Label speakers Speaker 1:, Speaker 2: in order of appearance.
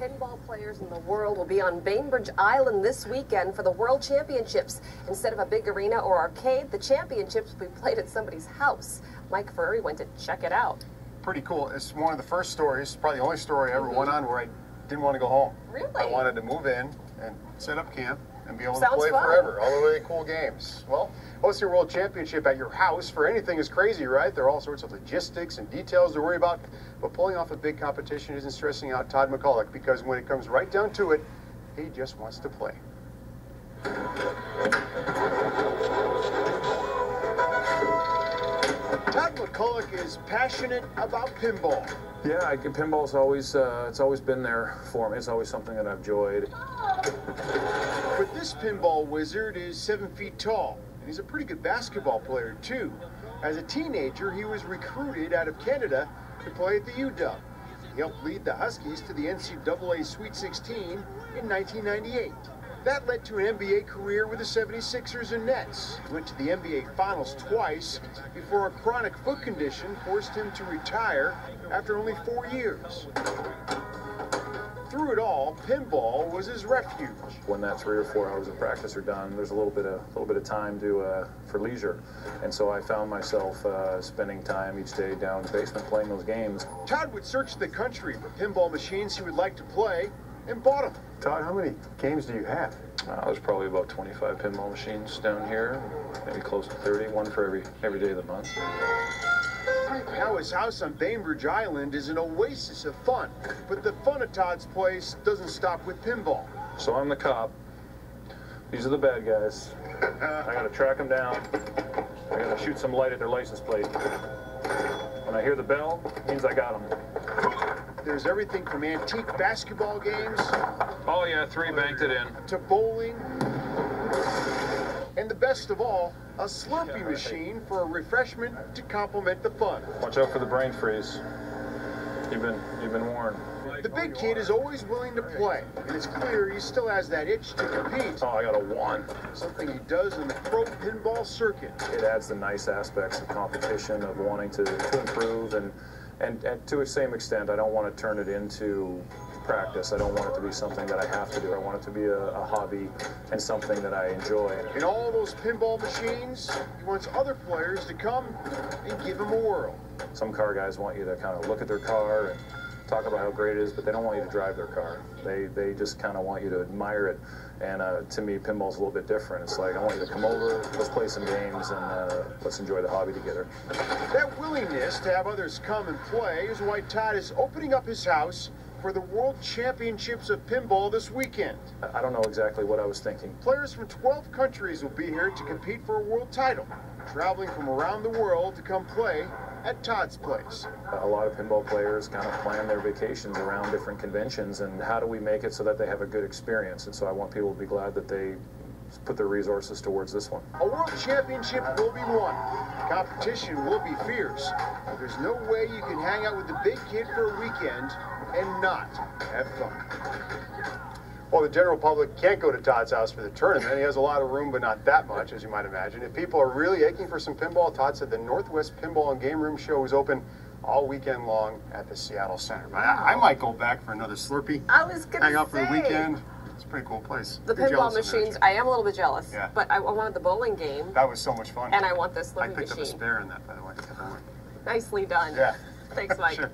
Speaker 1: pinball players in the world will be on Bainbridge Island this weekend for the World Championships. Instead of a big arena or arcade, the championships will be played at somebody's house. Mike Furry went to check it out.
Speaker 2: Pretty cool. It's one of the first stories, probably the only story I ever went on where I didn't want to go home.
Speaker 1: Really?
Speaker 2: I wanted to move in and set up camp and be able
Speaker 1: Sounds
Speaker 2: to play
Speaker 1: fun.
Speaker 2: forever. All the really cool games. Well, hosting a world championship at your house for anything is crazy, right? There are all sorts of logistics and details to worry about. But pulling off a big competition isn't stressing out Todd McCulloch, because when it comes right down to it, he just wants to play. Todd McCulloch is passionate about pinball.
Speaker 3: Yeah, pinball's always it's always been there for me. It's always something that I've enjoyed.
Speaker 2: But this pinball wizard is 7 feet tall, and he's a pretty good basketball player too. As a teenager, he was recruited out of Canada to play at the UW. He helped lead the Huskies to the NCAA Sweet 16 in 1998. That led to an NBA career with the 76ers and Nets. He went to the NBA Finals twice before a chronic foot condition forced him to retire after only 4 years. Through it all, pinball was his refuge.
Speaker 3: When that 3 or 4 hours of practice are done, there's a little bit of time for leisure, and so I found myself spending time each day down in the basement playing those games.
Speaker 2: Todd would search the country for pinball machines he would like to play and bought them. Todd, how many games do you have?
Speaker 3: There's probably about 25 pinball machines down here, maybe close to 30, one for every day of the month.
Speaker 2: Now his house on Bainbridge Island is an oasis of fun, but the fun at Todd's place doesn't stop with pinball.
Speaker 3: So I'm the cop. These are the bad guys. I gotta track them down. I gotta shoot some light at their license plate. When I hear the bell, it means I got them.
Speaker 2: There's everything from antique basketball games.
Speaker 3: Oh yeah, 3 banked it in.
Speaker 2: To bowling. And the best of all, a Slurpee machine for a refreshment to complement the fun.
Speaker 3: Watch out for the brain freeze. You've been warned.
Speaker 2: The big kid is always willing to play, and it's clear he still has that itch to compete.
Speaker 3: Oh, I got a 1.
Speaker 2: Something he does in the pro pinball circuit.
Speaker 3: It adds the nice aspects of competition, of wanting to improve, and to the same extent, I don't want to turn it into practice. I don't want it to be something that I have to do. I want it to be a hobby and something that I enjoy.
Speaker 2: In all those pinball machines, he wants other players to come and give him a whirl.
Speaker 3: Some car guys want you to kind of look at their car and talk about how great it is, but they don't want you to drive their car. They just kind of want you to admire it. And to me, pinball's a little bit different. It's like, I want you to come over, let's play some games, and let's enjoy the hobby together.
Speaker 2: That willingness to have others come and play is why Todd is opening up his house for the World Championships of Pinball this weekend.
Speaker 3: I don't know exactly what I was thinking.
Speaker 2: Players from 12 countries will be here to compete for a world title, traveling from around the world to come play at Todd's place.
Speaker 3: A lot of pinball players kind of plan their vacations around different conventions, and how do we make it so that they have a good experience? And so I want people to be glad that they put their resources towards this one.
Speaker 2: A world championship will be won. The competition will be fierce. But there's no way you can hang out with the big kid for a weekend and not have fun. Well, the general public can't go to Todd's house for the tournament. He has a lot of room, but not that much, as you might imagine. If people are really aching for some pinball, Todd said the Northwest Pinball and Game Room Show is open all weekend long at the Seattle Center. But I might go back for another Slurpee.
Speaker 1: I was going to
Speaker 2: hang out for the weekend. It's a pretty cool place.
Speaker 1: The pinball machines, I am a little bit jealous,
Speaker 2: yeah.
Speaker 1: But I wanted the bowling game.
Speaker 2: That was so much fun.
Speaker 1: And I want this Slurpee machine.
Speaker 2: I picked up a spare in that, by the way.
Speaker 1: Nicely done.
Speaker 2: Yeah.
Speaker 1: Thanks, Mike.
Speaker 2: Sure.